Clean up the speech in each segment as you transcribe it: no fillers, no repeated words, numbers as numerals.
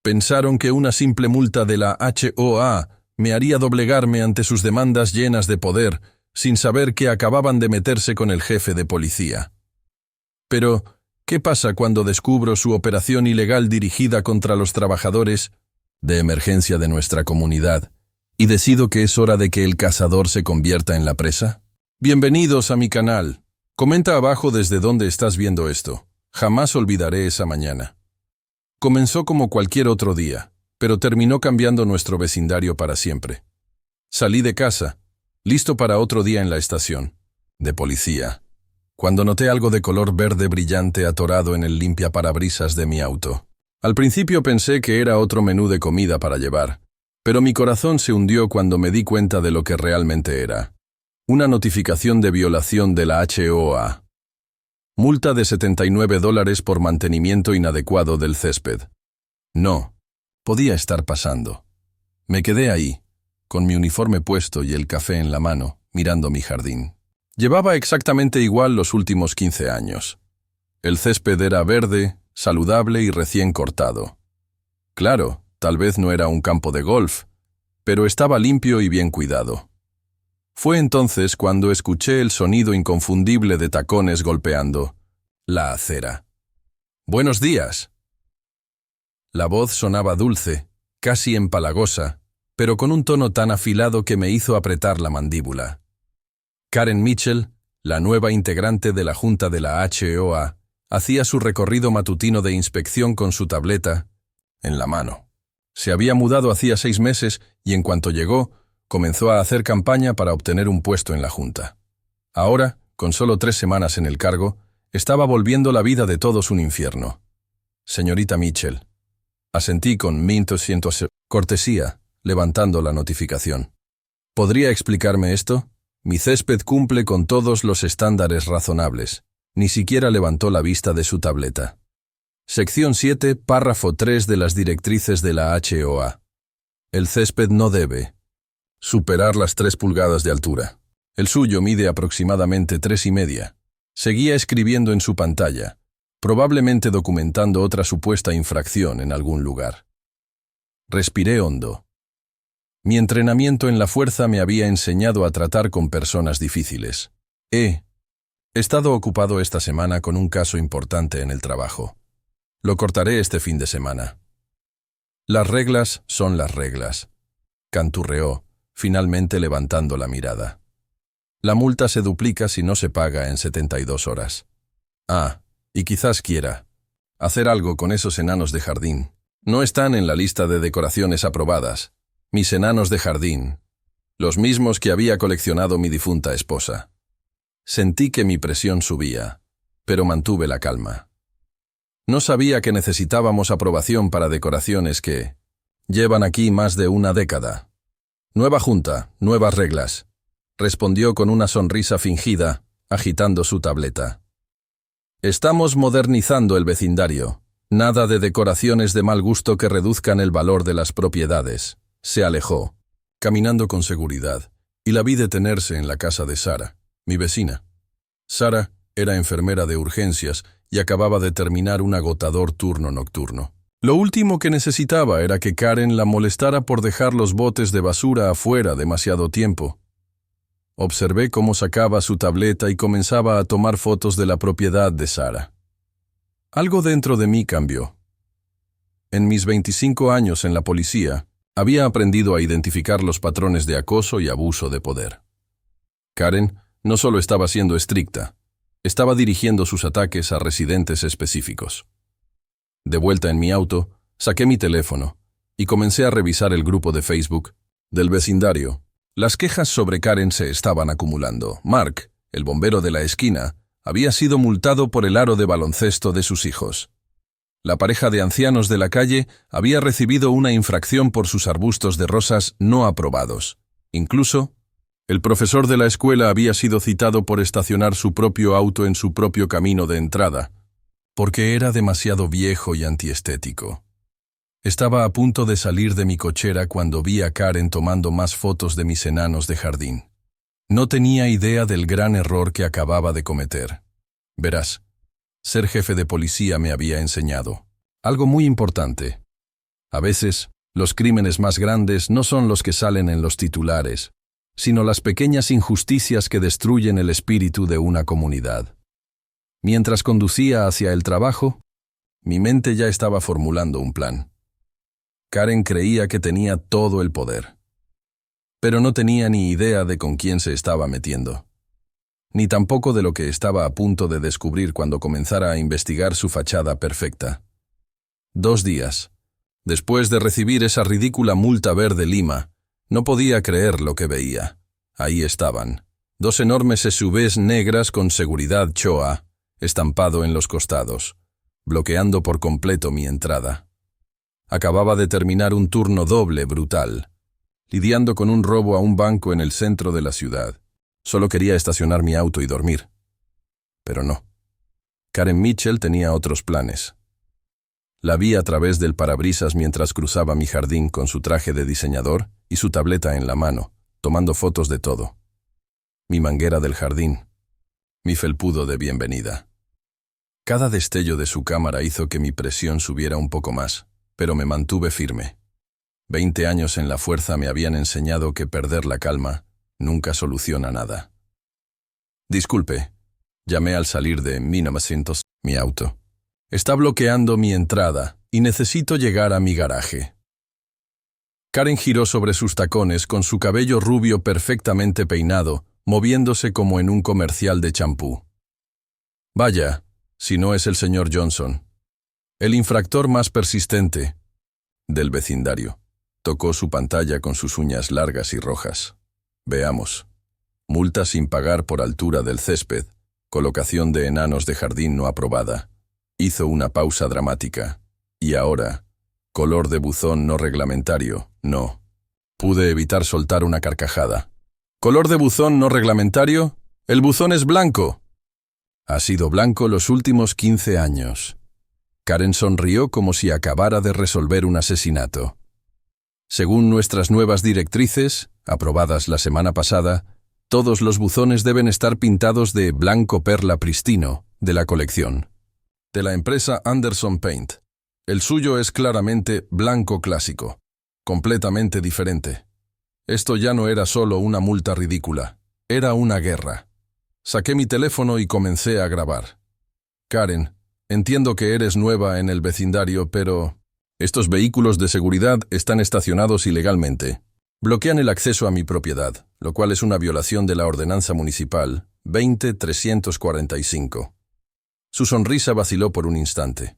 Pensaron que una simple multa de la HOA me haría doblegarme ante sus demandas llenas de poder, sin saber que acababan de meterse con el jefe de policía. Pero, ¿qué pasa cuando descubro su operación ilegal dirigida contra los trabajadores de emergencia de nuestra comunidad y decido que es hora de que el cazador se convierta en la presa? Bienvenidos a mi canal. Comenta abajo desde dónde estás viendo esto. Jamás olvidaré esa mañana. Comenzó como cualquier otro día, pero terminó cambiando nuestro vecindario para siempre. Salí de casa, listo para otro día en la estación de policía, cuando noté algo de color verde brillante atorado en el limpiaparabrisas de mi auto. Al principio pensé que era otro menú de comida para llevar, pero mi corazón se hundió cuando me di cuenta de lo que realmente era. Una notificación de violación de la HOA. Multa de $79 por mantenimiento inadecuado del césped. No, podía estar pasando. Me quedé ahí, con mi uniforme puesto y el café en la mano, mirando mi jardín. Llevaba exactamente igual los últimos 15 años. El césped era verde, saludable y recién cortado. Claro, tal vez no era un campo de golf, pero estaba limpio y bien cuidado. Fue entonces cuando escuché el sonido inconfundible de tacones golpeando la acera. «¡Buenos días!». La voz sonaba dulce, casi empalagosa, pero con un tono tan afilado que me hizo apretar la mandíbula. Karen Mitchell, la nueva integrante de la junta de la HOA, hacía su recorrido matutino de inspección con su tableta en la mano. Se había mudado hacía 6 meses y en cuanto llegó, comenzó a hacer campaña para obtener un puesto en la junta. Ahora, con solo 3 semanas en el cargo, estaba volviendo la vida de todos un infierno. «Señorita Mitchell», asentí con 1200 cortesía, levantando la notificación. «¿Podría explicarme esto? Mi césped cumple con todos los estándares razonables». Ni siquiera levantó la vista de su tableta. Sección 7, párrafo 3 de las directrices de la HOA. El césped no debe superar las 3 pulgadas de altura. El suyo mide aproximadamente 3,5. Seguía escribiendo en su pantalla, probablemente documentando otra supuesta infracción en algún lugar. Respiré hondo. Mi entrenamiento en la fuerza me había enseñado a tratar con personas difíciles. He estado ocupado esta semana con un caso importante en el trabajo. Lo cortaré este fin de semana. Las reglas son las reglas, canturreó, finalmente levantando la mirada. La multa se duplica si no se paga en 72 horas. Ah, y quizás quiera hacer algo con esos enanos de jardín. No están en la lista de decoraciones aprobadas. Mis enanos de jardín. Los mismos que había coleccionado mi difunta esposa. Sentí que mi presión subía, pero mantuve la calma. No sabía que necesitábamos aprobación para decoraciones que llevan aquí más de una década. Nueva junta, nuevas reglas, respondió con una sonrisa fingida, agitando su tableta. Estamos modernizando el vecindario. Nada de decoraciones de mal gusto que reduzcan el valor de las propiedades. Se alejó, caminando con seguridad, y la vi detenerse en la casa de Sara, mi vecina. Sara era enfermera de urgencias y acababa de terminar un agotador turno nocturno. Lo último que necesitaba era que Karen la molestara por dejar los botes de basura afuera demasiado tiempo. Observé cómo sacaba su tableta y comenzaba a tomar fotos de la propiedad de Sara. Algo dentro de mí cambió. En mis 25 años en la policía, había aprendido a identificar los patrones de acoso y abuso de poder. Karen no solo estaba siendo estricta, estaba dirigiendo sus ataques a residentes específicos. De vuelta en mi auto, saqué mi teléfono y comencé a revisar el grupo de Facebook del vecindario. Las quejas sobre Karen se estaban acumulando. Mark, el bombero de la esquina, había sido multado por el aro de baloncesto de sus hijos. La pareja de ancianos de la calle había recibido una infracción por sus arbustos de rosas no aprobados. Incluso, el profesor de la escuela había sido citado por estacionar su propio auto en su propio camino de entrada, porque era demasiado viejo y antiestético. Estaba a punto de salir de mi cochera cuando vi a Karen tomando más fotos de mis enanos de jardín. No tenía idea del gran error que acababa de cometer. Verás, ser jefe de policía me había enseñado algo muy importante. A veces, los crímenes más grandes no son los que salen en los titulares, sino las pequeñas injusticias que destruyen el espíritu de una comunidad. Mientras conducía hacia el trabajo, mi mente ya estaba formulando un plan. Karen creía que tenía todo el poder, pero no tenía ni idea de con quién se estaba metiendo, ni tampoco de lo que estaba a punto de descubrir cuando comenzara a investigar su fachada perfecta. 2 días después de recibir esa ridícula multa verde Lima, no podía creer lo que veía. Ahí estaban, 2 enormes SUVs negras con seguridad Choa, estampado en los costados, bloqueando por completo mi entrada. Acababa de terminar un turno doble brutal, lidiando con un robo a un banco en el centro de la ciudad. Solo quería estacionar mi auto y dormir. Pero no. Karen Mitchell tenía otros planes. La vi a través del parabrisas mientras cruzaba mi jardín con su traje de diseñador y su tableta en la mano, tomando fotos de todo. Mi manguera del jardín, mi felpudo de bienvenida. Cada destello de su cámara hizo que mi presión subiera un poco más, pero me mantuve firme. 20 años en la fuerza me habían enseñado que perder la calma nunca soluciona nada. Disculpe, llamé al salir de 1900, mi auto. Está bloqueando mi entrada y necesito llegar a mi garaje. Karen giró sobre sus tacones con su cabello rubio perfectamente peinado, moviéndose como en un comercial de champú. Vaya, si no es el señor Johnson. El infractor más persistente del vecindario. Tocó su pantalla con sus uñas largas y rojas. Veamos. Multa sin pagar por altura del césped. Colocación de enanos de jardín no aprobada. Hizo una pausa dramática. Y ahora, color de buzón no reglamentario, no. Pude evitar soltar una carcajada. ¿Color de buzón no reglamentario? ¡El buzón es blanco! Ha sido blanco los últimos 15 años. Karen sonrió como si acabara de resolver un asesinato. Según nuestras nuevas directrices, aprobadas la semana pasada, todos los buzones deben estar pintados de blanco perla pristino, de la colección. De la empresa Anderson Paint. El suyo es claramente blanco clásico, completamente diferente. Esto ya no era solo una multa ridícula, era una guerra. Saqué mi teléfono y comencé a grabar. Karen, entiendo que eres nueva en el vecindario, pero estos vehículos de seguridad están estacionados ilegalmente. Bloquean el acceso a mi propiedad, lo cual es una violación de la ordenanza municipal 20-345. Su sonrisa vaciló por un instante.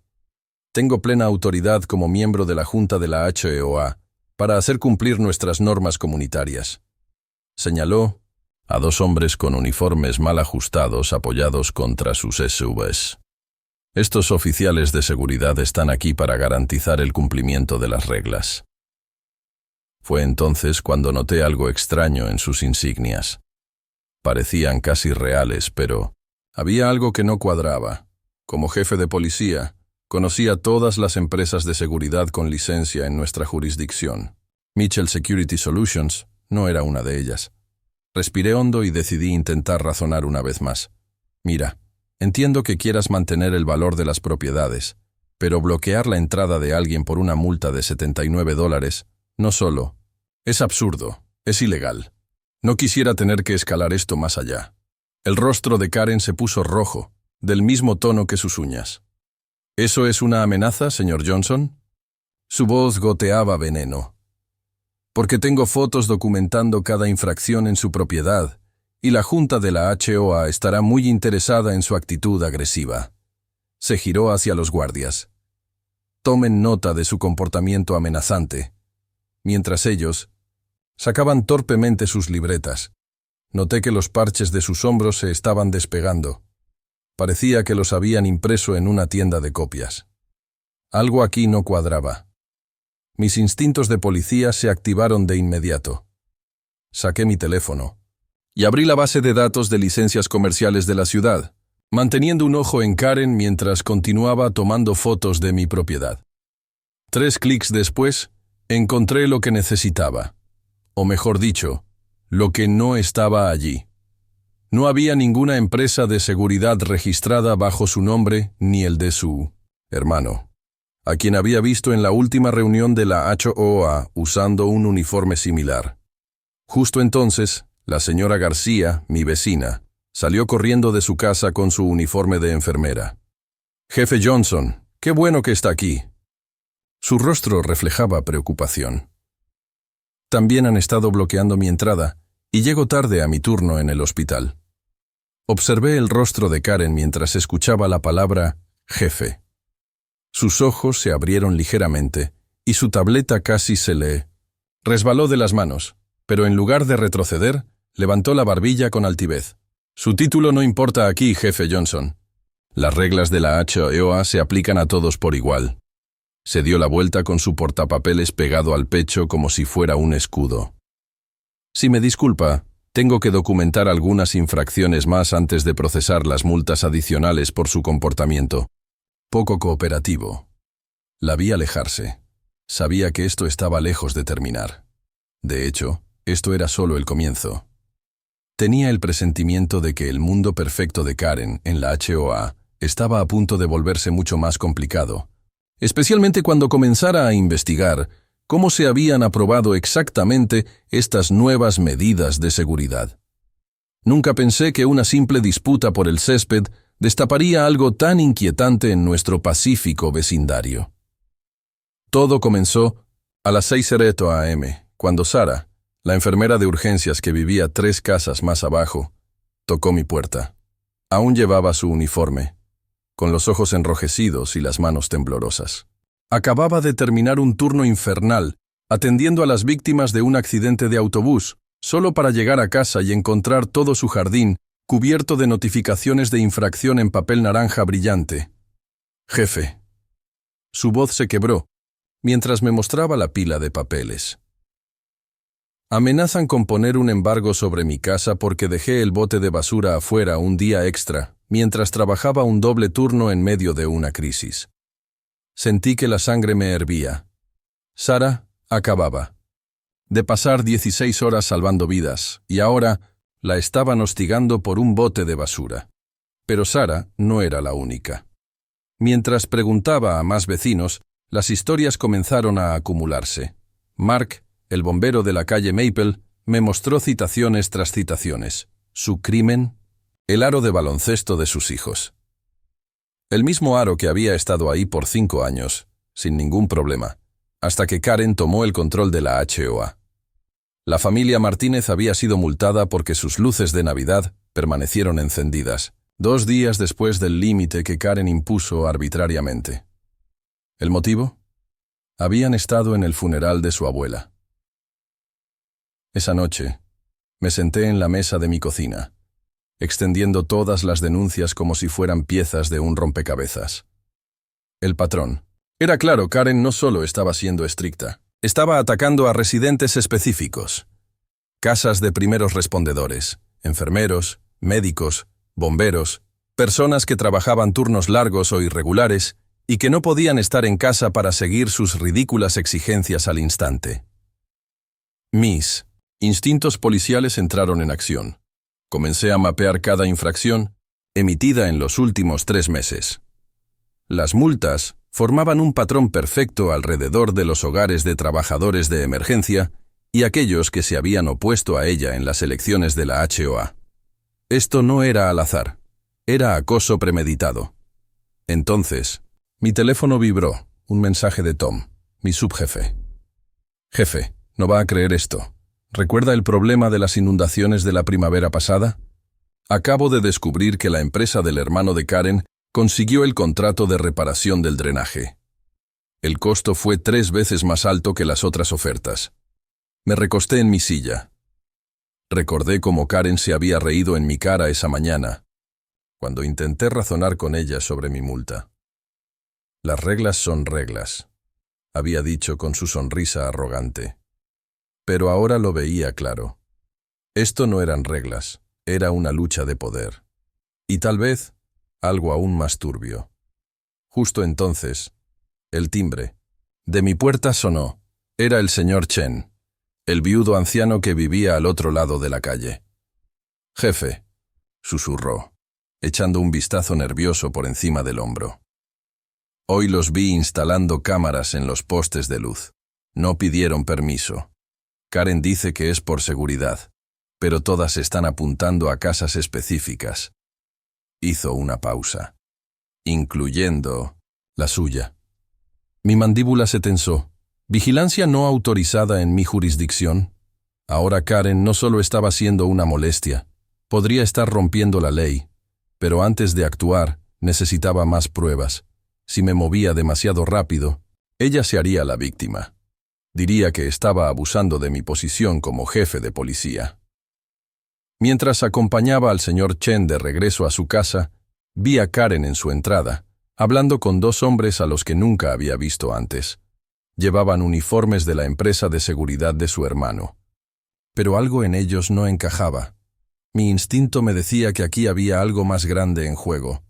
Tengo plena autoridad como miembro de la Junta de la HOA para hacer cumplir nuestras normas comunitarias. Señaló a 2 hombres con uniformes mal ajustados apoyados contra sus SUVs. Estos oficiales de seguridad están aquí para garantizar el cumplimiento de las reglas. Fue entonces cuando noté algo extraño en sus insignias. Parecían casi reales, pero había algo que no cuadraba. Como jefe de policía, conocía todas las empresas de seguridad con licencia en nuestra jurisdicción. Mitchell Security Solutions no era una de ellas. Respiré hondo y decidí intentar razonar una vez más. Mira, entiendo que quieras mantener el valor de las propiedades, pero bloquear la entrada de alguien por una multa de $79, no solo. Es absurdo, es ilegal. No quisiera tener que escalar esto más allá. El rostro de Karen se puso rojo, del mismo tono que sus uñas. ¿Eso es una amenaza, señor Johnson? Su voz goteaba veneno. Porque tengo fotos documentando cada infracción en su propiedad, y la Junta de la HOA estará muy interesada en su actitud agresiva. Se giró hacia los guardias. Tomen nota de su comportamiento amenazante. Mientras ellos sacaban torpemente sus libretas, noté que los parches de sus hombros se estaban despegando. Parecía que los habían impreso en una tienda de copias. Algo aquí no cuadraba. Mis instintos de policía se activaron de inmediato. Saqué mi teléfono y abrí la base de datos de licencias comerciales de la ciudad, manteniendo un ojo en Karen mientras continuaba tomando fotos de mi propiedad. 3 clics después, encontré lo que necesitaba. O mejor dicho, lo que no estaba allí. No había ninguna empresa de seguridad registrada bajo su nombre ni el de su hermano. a quien había visto en la última reunión de la HOA usando un uniforme similar. Justo entonces, la señora García, mi vecina, salió corriendo de su casa con su uniforme de enfermera. «Jefe Johnson, qué bueno que está aquí». Su rostro reflejaba preocupación. «También han estado bloqueando mi entrada y llego tarde a mi turno en el hospital». Observé el rostro de Karen mientras escuchaba la palabra «jefe». Sus ojos se abrieron ligeramente y su tableta casi se le resbaló de las manos, pero en lugar de retroceder, levantó la barbilla con altivez. «Su título no importa aquí, jefe Johnson. Las reglas de la HOA se aplican a todos por igual». Se dio la vuelta con su portapapeles pegado al pecho como si fuera un escudo. «Si me disculpa, tengo que documentar algunas infracciones más antes de procesar las multas adicionales por su comportamiento. Poco cooperativo». La vi alejarse. Sabía que esto estaba lejos de terminar. De hecho, esto era solo el comienzo. Tenía el presentimiento de que el mundo perfecto de Karen en la HOA estaba a punto de volverse mucho más complicado, especialmente cuando comenzara a investigar cómo se habían aprobado exactamente estas nuevas medidas de seguridad. Nunca pensé que una simple disputa por el césped destaparía algo tan inquietante en nuestro pacífico vecindario. Todo comenzó a las 6:00 a.m., cuando Sara, la enfermera de urgencias que vivía 3 casas más abajo, tocó mi puerta. Aún llevaba su uniforme, con los ojos enrojecidos y las manos temblorosas. Acababa de terminar un turno infernal, atendiendo a las víctimas de un accidente de autobús, solo para llegar a casa y encontrar todo su jardín cubierto de notificaciones de infracción en papel naranja brillante. «Jefe». Su voz se quebró, mientras me mostraba la pila de papeles. «Amenazan con poner un embargo sobre mi casa porque dejé el bote de basura afuera un día extra, mientras trabajaba un doble turno en medio de una crisis». Sentí que la sangre me hervía. Sara acababa de pasar 16 horas salvando vidas, y ahora la estaban hostigando por un bote de basura. Pero Sara no era la única. Mientras preguntaba a más vecinos, las historias comenzaron a acumularse. Mark, el bombero de la calle Maple, me mostró citaciones tras citaciones. Su crimen, el aro de baloncesto de sus hijos. El mismo aro que había estado ahí por 5 años, sin ningún problema, hasta que Karen tomó el control de la HOA. La familia Martínez había sido multada porque sus luces de Navidad permanecieron encendidas, 2 días después del límite que Karen impuso arbitrariamente. ¿El motivo? Habían estado en el funeral de su abuela. Esa noche, me senté en la mesa de mi cocina, extendiendo todas las denuncias como si fueran piezas de un rompecabezas. El patrón. Era claro, Karen no solo estaba siendo estricta, estaba atacando a residentes específicos. Casas de primeros respondedores, enfermeros, médicos, bomberos, personas que trabajaban turnos largos o irregulares y que no podían estar en casa para seguir sus ridículas exigencias al instante. Mis instintos policiales entraron en acción. Comencé a mapear cada infracción emitida en los últimos 3 meses. Las multas formaban un patrón perfecto alrededor de los hogares de trabajadores de emergencia y aquellos que se habían opuesto a ella en las elecciones de la HOA. Esto no era al azar, era acoso premeditado. Entonces, mi teléfono vibró, un mensaje de Tom, mi subjefe. «Jefe, no va a creer esto. ¿Recuerda el problema de las inundaciones de la primavera pasada? Acabo de descubrir que la empresa del hermano de Karen consiguió el contrato de reparación del drenaje. El costo fue 3 veces más alto que las otras ofertas». Me recosté en mi silla. Recordé cómo Karen se había reído en mi cara esa mañana, cuando intenté razonar con ella sobre mi multa. «Las reglas son reglas», había dicho con su sonrisa arrogante. Pero ahora lo veía claro. Esto no eran reglas, era una lucha de poder. Y tal vez algo aún más turbio. Justo entonces, el timbre de mi puerta sonó. Era el señor Chen, el viudo anciano que vivía al otro lado de la calle. «Jefe», susurró, echando un vistazo nervioso por encima del hombro. Hoy los vi instalando cámaras en los postes de luz. No pidieron permiso. Karen dice que es por seguridad, pero todas están apuntando a casas específicas. Hizo una pausa, incluyendo la suya. Mi mandíbula se tensó. ¿Vigilancia no autorizada en mi jurisdicción? Ahora Karen no solo estaba siendo una molestia, podría estar rompiendo la ley, pero antes de actuar necesitaba más pruebas. Si me movía demasiado rápido, ella se haría la víctima. Diría que estaba abusando de mi posición como jefe de policía. Mientras acompañaba al señor Chen de regreso a su casa, vi a Karen en su entrada, hablando con dos hombres a los que nunca había visto antes. Llevaban uniformes de la empresa de seguridad de su hermano. Pero algo en ellos no encajaba. Mi instinto me decía que aquí había algo más grande en juego.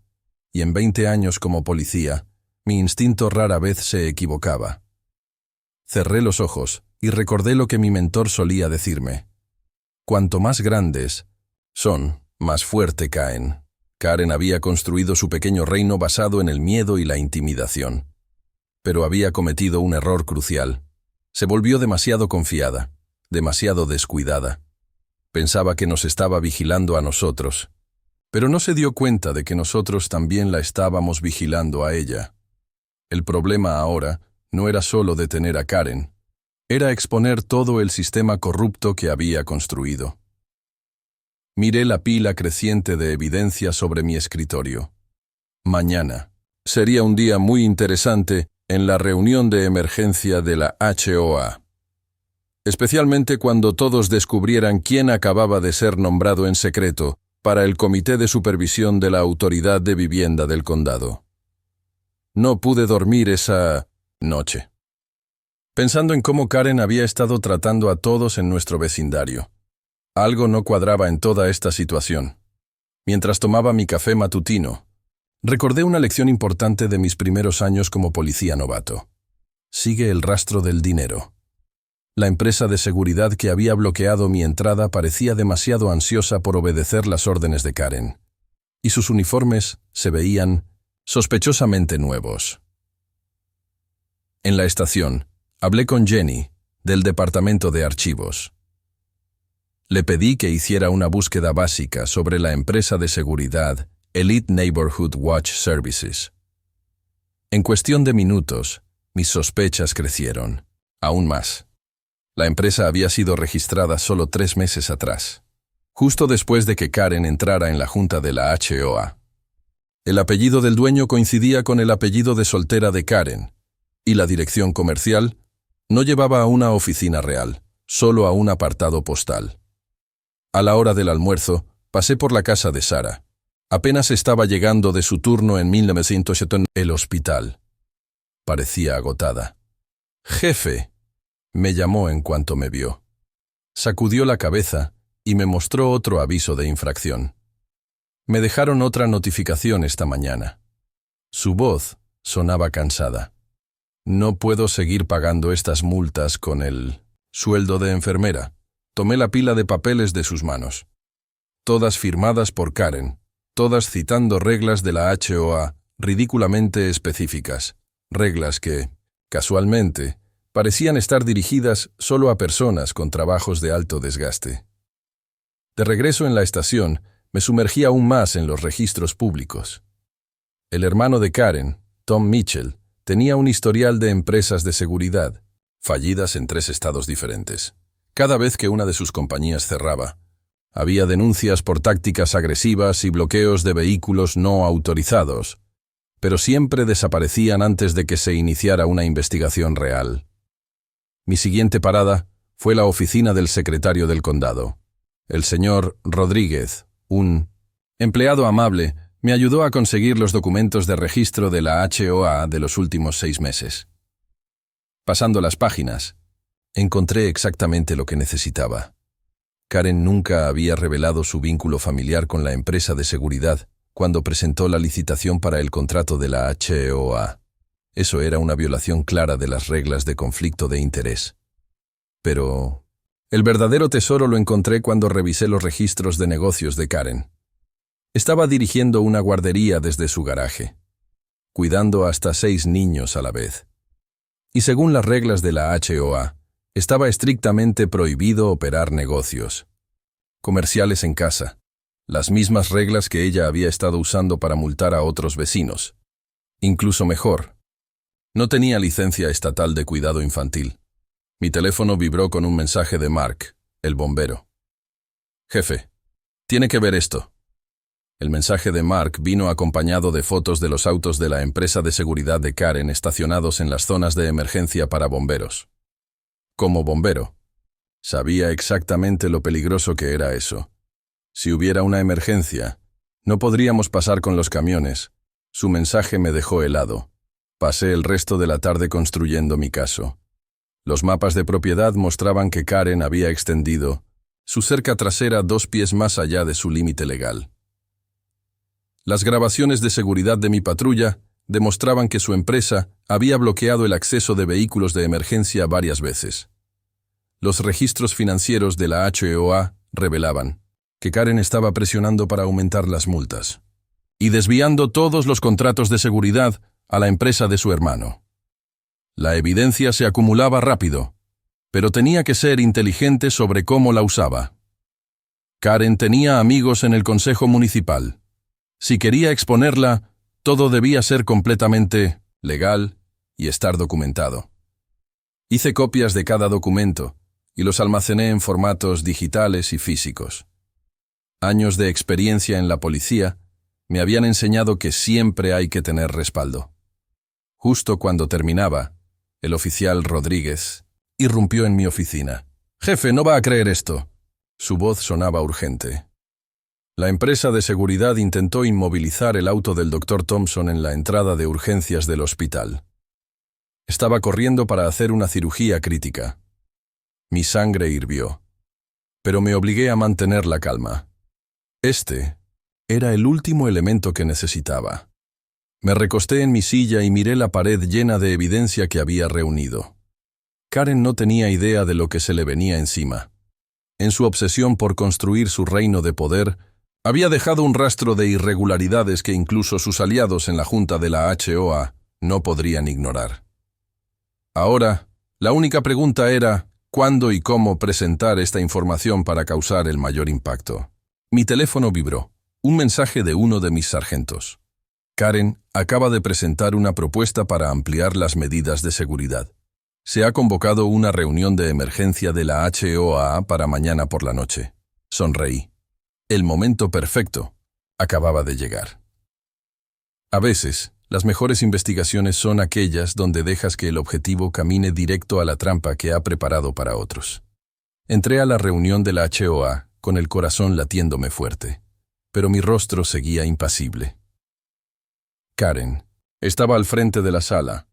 Y en 20 años como policía, mi instinto rara vez se equivocaba. Cerré los ojos y recordé lo que mi mentor solía decirme. Cuanto más grandes son, más fuerte caen. Karen había construido su pequeño reino basado en el miedo y la intimidación. Pero había cometido un error crucial. Se volvió demasiado confiada, demasiado descuidada. Pensaba que nos estaba vigilando a nosotros, pero no se dio cuenta de que nosotros también la estábamos vigilando a ella. El problema ahora no era solo detener a Karen, era exponer todo el sistema corrupto que había construido. Miré la pila creciente de evidencia sobre mi escritorio. Mañana sería un día muy interesante en la reunión de emergencia de la HOA. Especialmente cuando todos descubrieran quién acababa de ser nombrado en secreto para el Comité de Supervisión de la Autoridad de Vivienda del Condado. No pude dormir esa noche, pensando en cómo Karen había estado tratando a todos en nuestro vecindario. Algo no cuadraba en toda esta situación. Mientras tomaba mi café matutino, recordé una lección importante de mis primeros años como policía novato. Sigue el rastro del dinero. La empresa de seguridad que había bloqueado mi entrada parecía demasiado ansiosa por obedecer las órdenes de Karen, y sus uniformes se veían sospechosamente nuevos. En la estación, hablé con Jenny, del departamento de archivos. Le pedí que hiciera una búsqueda básica sobre la empresa de seguridad Elite Neighborhood Watch Services. En cuestión de minutos, mis sospechas crecieron, aún más. La empresa había sido registrada solo 3 meses atrás, justo después de que Karen entrara en la junta de la HOA. El apellido del dueño coincidía con el apellido de soltera de Karen, y la dirección comercial no llevaba a una oficina real, solo a un apartado postal. A la hora del almuerzo, pasé por la casa de Sara. Apenas estaba llegando de su turno en 1970 en el hospital. Parecía agotada. «Jefe», me llamó en cuanto me vio. Sacudió la cabeza y me mostró otro aviso de infracción. Me dejaron otra notificación esta mañana. Su voz sonaba cansada. No puedo seguir pagando estas multas con el sueldo de enfermera. Tomé la pila de papeles de sus manos. Todas firmadas por Karen, todas citando reglas de la HOA ridículamente específicas. Reglas que, casualmente, parecían estar dirigidas solo a personas con trabajos de alto desgaste. De regreso en la estación, me sumergí aún más en los registros públicos. El hermano de Karen, Tom Mitchell, tenía un historial de empresas de seguridad, fallidas en 3 estados diferentes. Cada vez que una de sus compañías cerraba, había denuncias por tácticas agresivas y bloqueos de vehículos no autorizados, pero siempre desaparecían antes de que se iniciara una investigación real. Mi siguiente parada fue la oficina del secretario del condado. El señor Rodríguez, un empleado amable, me ayudó a conseguir los documentos de registro de la HOA de los últimos 6 meses. Pasando las páginas, encontré exactamente lo que necesitaba. Karen nunca había revelado su vínculo familiar con la empresa de seguridad cuando presentó la licitación para el contrato de la HOA. Eso era una violación clara de las reglas de conflicto de interés. Pero el verdadero tesoro lo encontré cuando revisé los registros de negocios de Karen. Estaba dirigiendo una guardería desde su garaje. cuidando hasta 6 niños a la vez. Y según las reglas de la HOA, estaba estrictamente prohibido operar negocios comerciales en casa, las mismas reglas que ella había estado usando para multar a otros vecinos. Incluso mejor, no tenía licencia estatal de cuidado infantil. Mi teléfono vibró con un mensaje de Mark, el bombero. «Jefe, tiene que ver esto». El mensaje de Mark vino acompañado de fotos de los autos de la empresa de seguridad de Karen estacionados en las zonas de emergencia para bomberos. Como bombero, sabía exactamente lo peligroso que era eso. Si hubiera una emergencia, no podríamos pasar con los camiones. Su mensaje me dejó helado. Pasé el resto de la tarde construyendo mi caso. Los mapas de propiedad mostraban que Karen había extendido su cerca trasera 2 pies más allá de su límite legal. Las grabaciones de seguridad de mi patrulla demostraban que su empresa había bloqueado el acceso de vehículos de emergencia varias veces. Los registros financieros de la HOA revelaban que Karen estaba presionando para aumentar las multas y desviando todos los contratos de seguridad a la empresa de su hermano. La evidencia se acumulaba rápido, pero tenía que ser inteligente sobre cómo la usaba. Karen tenía amigos en el consejo municipal. Si quería exponerla, todo debía ser completamente legal y estar documentado. Hice copias de cada documento y los almacené en formatos digitales y físicos. Años de experiencia en la policía me habían enseñado que siempre hay que tener respaldo. Justo cuando terminaba, el oficial Rodríguez irrumpió en mi oficina. «Jefe, no va a creer esto». Su voz sonaba urgente. La empresa de seguridad intentó inmovilizar el auto del Dr. Thompson en la entrada de urgencias del hospital. Estaba corriendo para hacer una cirugía crítica. Mi sangre hirvió, pero me obligué a mantener la calma. Este era el último elemento que necesitaba. Me recosté en mi silla y miré la pared llena de evidencia que había reunido. Karen no tenía idea de lo que se le venía encima. En su obsesión por construir su reino de poder, había dejado un rastro de irregularidades que incluso sus aliados en la junta de la HOA no podrían ignorar. Ahora, la única pregunta era cuándo y cómo presentar esta información para causar el mayor impacto. Mi teléfono vibró. Un mensaje de uno de mis sargentos. «Karen acaba de presentar una propuesta para ampliar las medidas de seguridad. Se ha convocado una reunión de emergencia de la HOA para mañana por la noche». Sonreí. El momento perfecto acababa de llegar. A veces, las mejores investigaciones son aquellas donde dejas que el objetivo camine directo a la trampa que ha preparado para otros. Entré a la reunión de la HOA con el corazón latiéndome fuerte, pero mi rostro seguía impasible. Karen estaba al frente de la sala,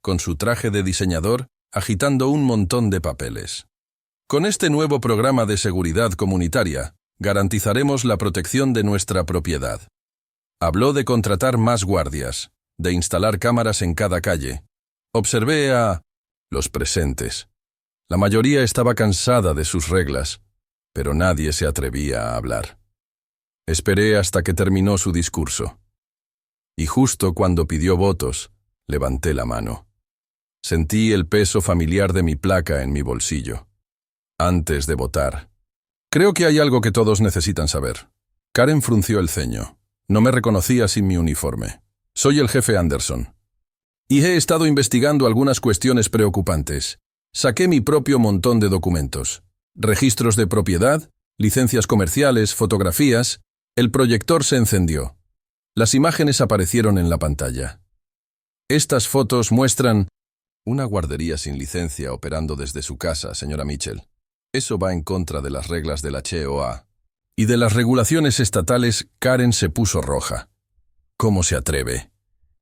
con su traje de diseñador, agitando un montón de papeles. «Con este nuevo programa de seguridad comunitaria, garantizaremos la protección de nuestra propiedad». Habló de contratar más guardias, de instalar cámaras en cada calle. Observé a los presentes. La mayoría estaba cansada de sus reglas, pero nadie se atrevía a hablar. Esperé hasta que terminó su discurso. Y justo cuando pidió votos, levanté la mano. Sentí el peso familiar de mi placa en mi bolsillo. Antes de votar. «Creo que hay algo que todos necesitan saber». Karen frunció el ceño. No me reconocía sin mi uniforme. «Soy el jefe Anderson. Y he estado investigando algunas cuestiones preocupantes. Saqué mi propio montón de documentos. Registros de propiedad, licencias comerciales, fotografías. El proyector se encendió. Las imágenes aparecieron en la pantalla. Estas fotos muestran una guardería sin licencia operando desde su casa, señora Mitchell. Eso va en contra de las reglas de la HOA. Y de las regulaciones estatales». Karen se puso roja. «¿Cómo se atreve?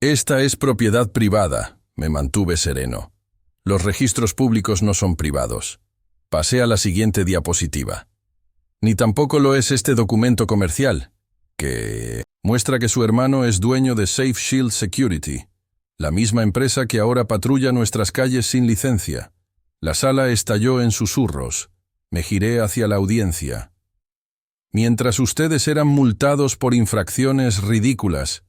Esta es propiedad privada». Me mantuve sereno. «Los registros públicos no son privados». Pasé a la siguiente diapositiva. «Ni tampoco lo es este documento comercial, que muestra que su hermano es dueño de Safe Shield Security, la misma empresa que ahora patrulla nuestras calles sin licencia». La sala estalló en susurros. Me giré hacia la audiencia. «Mientras ustedes eran multados por infracciones ridículas,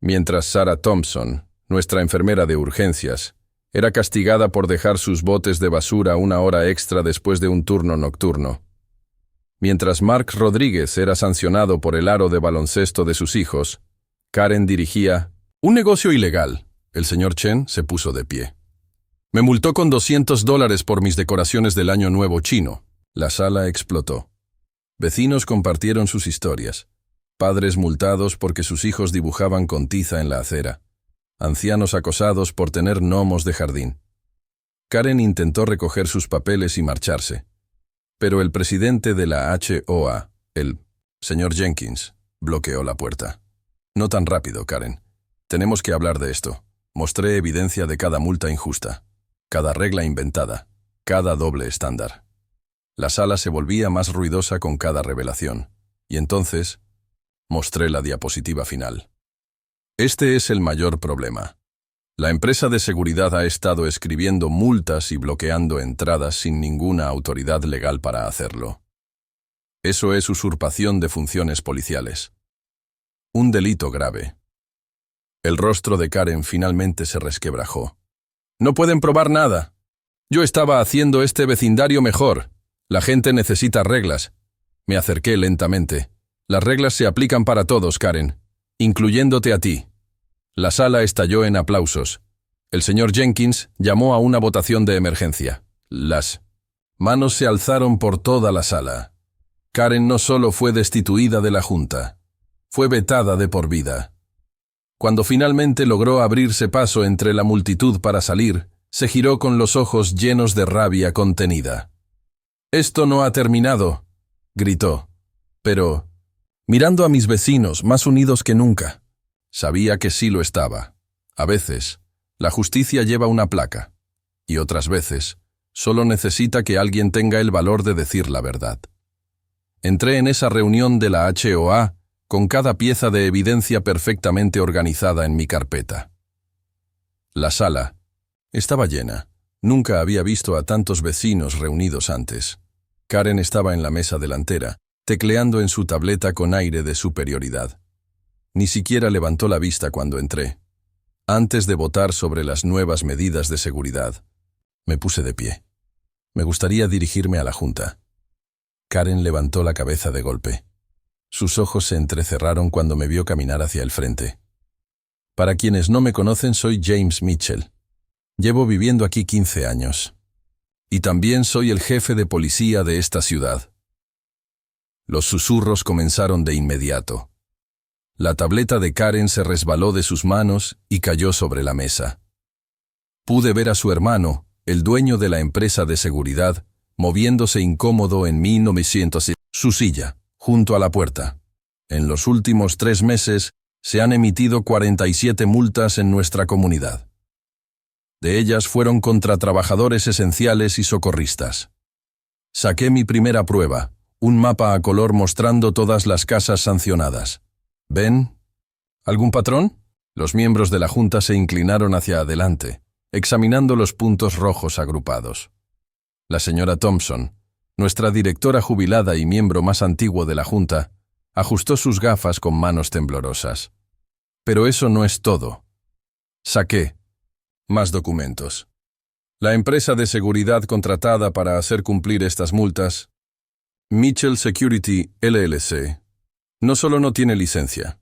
mientras Sarah Thompson, nuestra enfermera de urgencias, era castigada por dejar sus botes de basura una hora extra después de un turno nocturno. Mientras Mark Rodríguez era sancionado por el aro de baloncesto de sus hijos, Karen dirigía un negocio ilegal. El señor Chen se puso de pie. Me multó con $200 por mis decoraciones del Año Nuevo chino. La sala explotó. Vecinos compartieron sus historias. Padres multados porque sus hijos dibujaban con tiza en la acera. Ancianos acosados por tener gnomos de jardín. Karen intentó recoger sus papeles y marcharse. Pero el presidente de la HOA, el señor Jenkins, bloqueó la puerta. No tan rápido, Karen. Tenemos que hablar de esto. Mostré evidencia de cada multa injusta, cada regla inventada, cada doble estándar. La sala se volvía más ruidosa con cada revelación. Y entonces, mostré la diapositiva final. Este es el mayor problema. La empresa de seguridad ha estado escribiendo multas y bloqueando entradas sin ninguna autoridad legal para hacerlo. Eso es usurpación de funciones policiales. Un delito grave. El rostro de Karen finalmente se resquebrajó. No pueden probar nada. Yo estaba haciendo este vecindario mejor. La gente necesita reglas. Me acerqué lentamente. Las reglas se aplican para todos, Karen, incluyéndote a ti. La sala estalló en aplausos. El señor Jenkins llamó a una votación de emergencia. Las manos se alzaron por toda la sala. Karen no solo fue destituida de la junta, fue vetada de por vida. Cuando finalmente logró abrirse paso entre la multitud para salir, se giró con los ojos llenos de rabia contenida. «Esto no ha terminado», gritó. Pero, mirando a mis vecinos más unidos que nunca, sabía que sí lo estaba. A veces, la justicia lleva una placa, y otras veces, solo necesita que alguien tenga el valor de decir la verdad. Entré en esa reunión de la HOA con cada pieza de evidencia perfectamente organizada en mi carpeta. La sala estaba llena. Nunca había visto a tantos vecinos reunidos antes. Karen estaba en la mesa delantera, tecleando en su tableta con aire de superioridad. Ni siquiera levantó la vista cuando entré. Antes de votar sobre las nuevas medidas de seguridad, me puse de pie. Me gustaría dirigirme a la junta. Karen levantó la cabeza de golpe. Sus ojos se entrecerraron cuando me vio caminar hacia el frente. Para quienes no me conocen, soy James Mitchell. Llevo viviendo aquí 15 años. Y también soy el jefe de policía de esta ciudad. Los susurros comenzaron de inmediato. La tableta de Karen se resbaló de sus manos y cayó sobre la mesa. Pude ver a su hermano, el dueño de la empresa de seguridad, moviéndose incómodo en 1900 su silla, junto a la puerta. En los últimos 3 meses se han emitido 47 multas en nuestra comunidad. De ellas fueron contra trabajadores esenciales y socorristas. Saqué mi primera prueba, un mapa a color mostrando todas las casas sancionadas. ¿Ven? ¿Algún patrón? Los miembros de la junta se inclinaron hacia adelante, examinando los puntos rojos agrupados. La señora Thompson, nuestra directora jubilada y miembro más antiguo de la junta, ajustó sus gafas con manos temblorosas. Pero eso no es todo. Saqué más documentos. La empresa de seguridad contratada para hacer cumplir estas multas, Mitchell Security LLC, no solo no tiene licencia,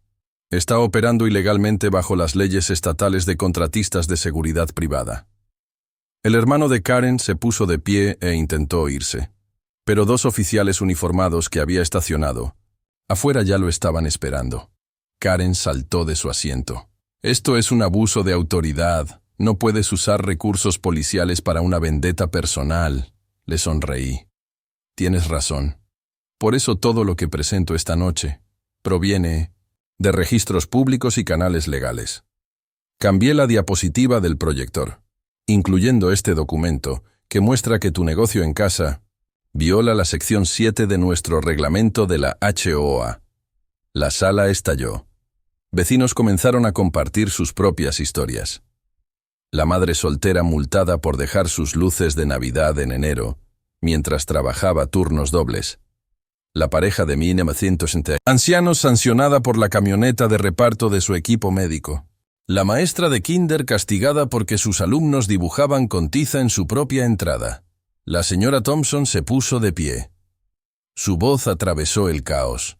está operando ilegalmente bajo las leyes estatales de contratistas de seguridad privada. El hermano de Karen se puso de pie e intentó irse, pero 2 oficiales uniformados que había estacionado afuera ya lo estaban esperando. Karen saltó de su asiento. «Esto es un abuso de autoridad. No puedes usar recursos policiales para una vendetta personal», le sonreí. «Tienes razón. Por eso todo lo que presento esta noche proviene de registros públicos y canales legales». Cambié la diapositiva del proyector, incluyendo este documento que muestra que tu negocio en casa viola la sección 7 de nuestro reglamento de la HOA. La sala estalló. Vecinos comenzaron a compartir sus propias historias. La madre soltera multada por dejar sus luces de Navidad en enero, mientras trabajaba turnos dobles. La pareja de 1960 ancianos sancionada por la camioneta de reparto de su equipo médico. La maestra de kinder castigada porque sus alumnos dibujaban con tiza en su propia entrada. La señora Thompson se puso de pie. Su voz atravesó el caos.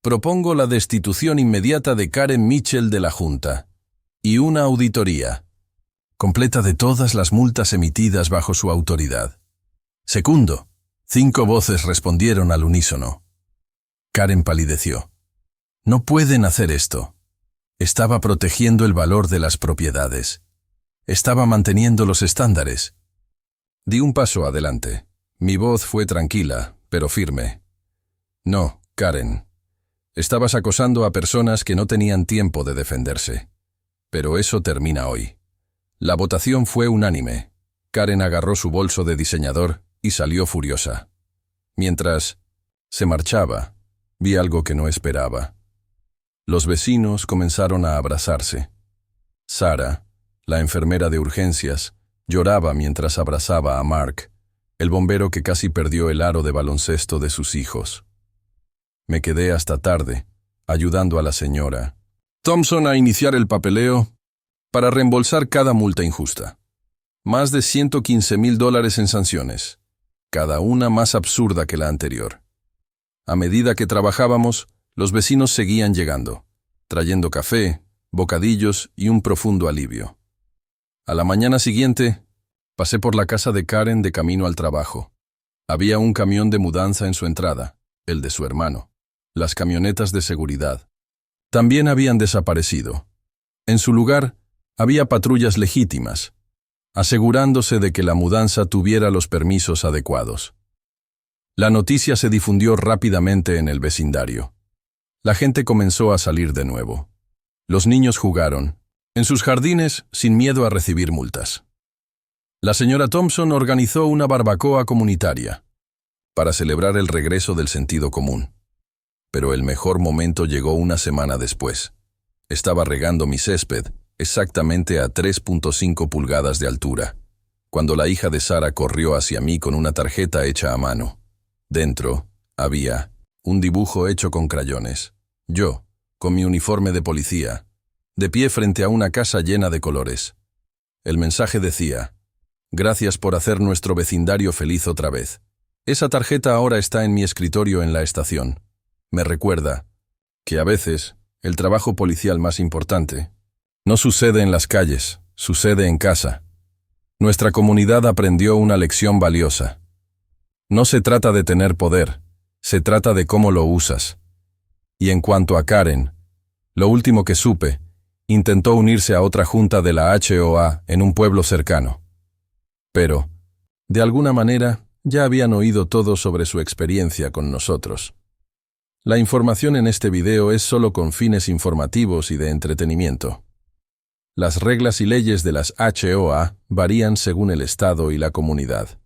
Propongo la destitución inmediata de Karen Mitchell de la Junta y una auditoría completa de todas las multas emitidas bajo su autoridad. Segundo. 5 voces respondieron al unísono. Karen palideció. No pueden hacer esto. Estaba protegiendo el valor de las propiedades. Estaba manteniendo los estándares. Di un paso adelante. Mi voz fue tranquila, pero firme. No, Karen. Estabas acosando a personas que no tenían tiempo de defenderse. Pero eso termina hoy. La votación fue unánime. Karen agarró su bolso de diseñador y salió furiosa. Mientras se marchaba, vi algo que no esperaba. Los vecinos comenzaron a abrazarse. Sara, la enfermera de urgencias, lloraba mientras abrazaba a Mark, el bombero que casi perdió el aro de baloncesto de sus hijos. Me quedé hasta tarde, ayudando a la señora Thompson a iniciar el papeleo para reembolsar cada multa injusta. Más de $115,000 en sanciones, cada una más absurda que la anterior. A medida que trabajábamos, los vecinos seguían llegando, trayendo café, bocadillos y un profundo alivio. A la mañana siguiente, pasé por la casa de Karen de camino al trabajo. Había un camión de mudanza en su entrada, el de su hermano. Las camionetas de seguridad también habían desaparecido. En su lugar, había patrullas legítimas, asegurándose de que la mudanza tuviera los permisos adecuados. La noticia se difundió rápidamente en el vecindario. La gente comenzó a salir de nuevo. Los niños jugaron en sus jardines sin miedo a recibir multas. La señora Thompson organizó una barbacoa comunitaria para celebrar el regreso del sentido común. Pero el mejor momento llegó una semana después. Estaba regando mi césped, exactamente a 3.5 pulgadas de altura, cuando la hija de Sara corrió hacia mí con una tarjeta hecha a mano. Dentro había un dibujo hecho con crayones. Yo, con mi uniforme de policía, de pie frente a una casa llena de colores. El mensaje decía: «Gracias por hacer nuestro vecindario feliz otra vez. Esa tarjeta ahora está en mi escritorio en la estación. Me recuerda que a veces el trabajo policial más importante no sucede en las calles, sucede en casa. Nuestra comunidad aprendió una lección valiosa. No se trata de tener poder, se trata de cómo lo usas». Y en cuanto a Karen, lo último que supe, intentó unirse a otra junta de la HOA en un pueblo cercano. Pero, de alguna manera, ya habían oído todo sobre su experiencia con nosotros. La información en este video es solo con fines informativos y de entretenimiento. Las reglas y leyes de las HOA varían según el estado y la comunidad.